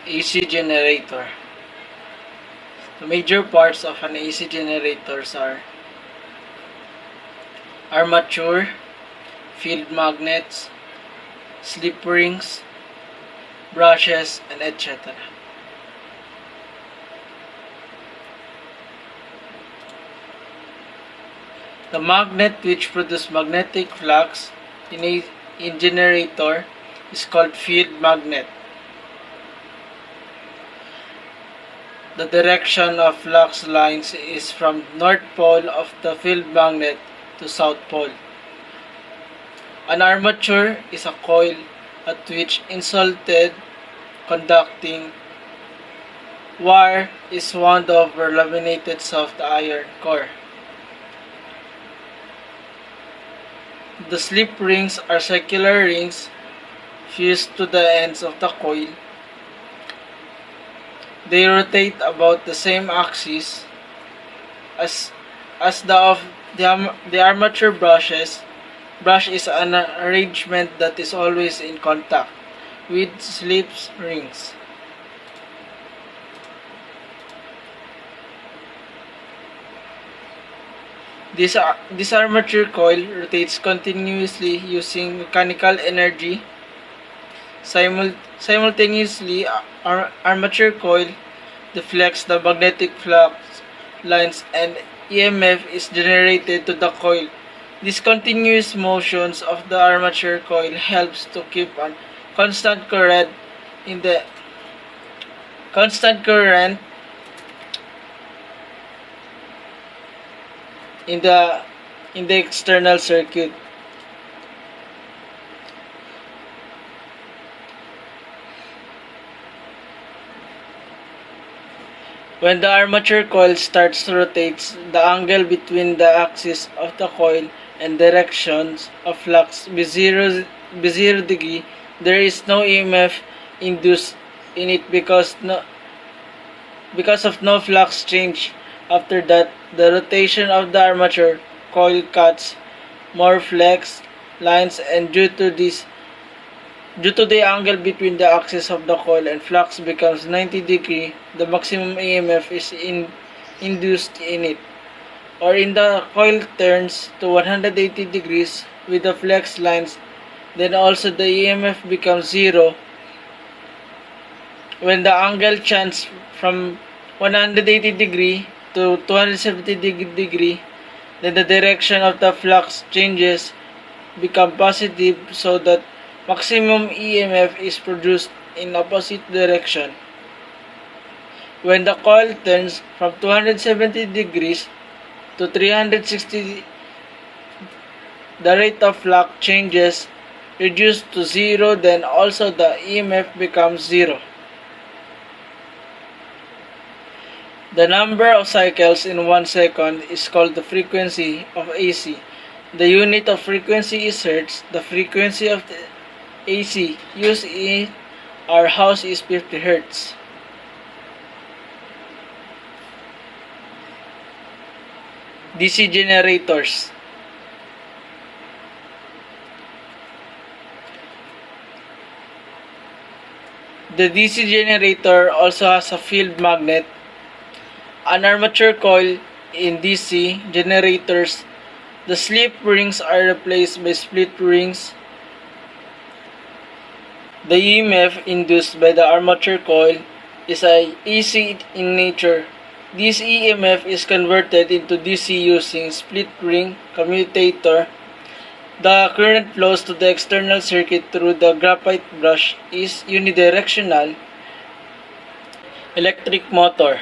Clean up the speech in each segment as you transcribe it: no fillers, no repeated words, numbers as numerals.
AC generator. The major parts of an AC generator are armature, field magnets, slip rings, brushes, and etc. The magnet which produces magnetic flux in generator is called field magnet. The direction of flux lines is from north pole of the field magnet to south pole. An armature is a coil at which insulated conducting wire is wound over laminated soft iron core. The slip rings are circular rings fused to the ends of the coil. They rotate about the same axis as the armature brushes. Brush is an arrangement that is always in contact with slip rings. This armature coil rotates continuously using mechanical energy. Simultaneously, armature coil deflects the magnetic flux lines and EMF is generated to the coil. These continuous motions of the armature coil helps to keep a constant current in the external circuit. When the armature coil starts to rotate, the angle between the axis of the coil and directions of flux be 0 degree. There is no EMF induced in it because of no flux change. After that, the rotation of the armature coil cuts more flex lines, and due to the angle between the axis of the coil and flux becomes 90 degree, the maximum EMF is induced in it. Or in the coil turns to 180 degrees with the flex lines, then also the EMF becomes 0. When the angle changes from 180 degree to 270 degree, then the direction of the flux changes become positive so that maximum EMF is produced in opposite direction. When the coil turns from 270 degrees to 360, the rate of flux changes reduced to 0, then also the EMF becomes 0. The number of cycles in 1 second is called the frequency of AC. The unit of frequency is Hertz. The frequency of the AC used in our house is 50 Hertz. DC generators. The DC generator also has a field magnet. An armature coil in DC generators, the slip rings are replaced by split rings. The EMF induced by the armature coil is AC in nature. This EMF is converted into DC using split ring commutator. The current flows to the external circuit through the graphite brush is unidirectional. Electric motor.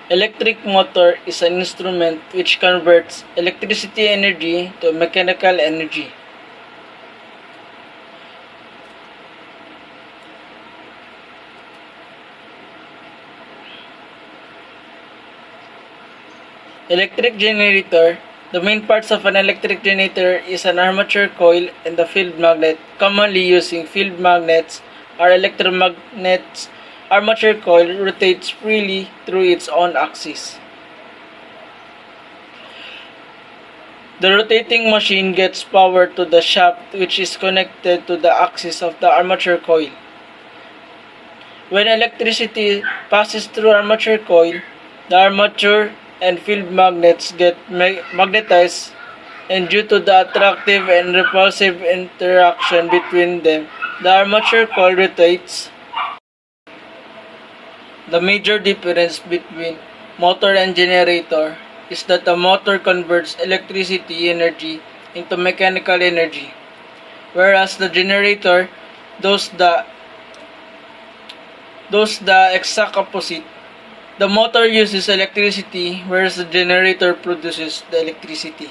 Electric motor is an instrument which converts electricity energy to mechanical energy. Electric generator. The main parts of an electric generator is an armature coil and the field magnet. Commonly using field magnets are electromagnets. Armature coil rotates freely through its own axis. The rotating machine gets power to the shaft which is connected to the axis of the armature coil. When electricity passes through armature coil, the armature and field magnets get magnetized, and due to the attractive and repulsive interaction between them, the armature coil rotates. The major difference between motor and generator is that the motor converts electricity energy into mechanical energy, whereas the generator does the exact opposite. The motor uses electricity, whereas the generator produces the electricity.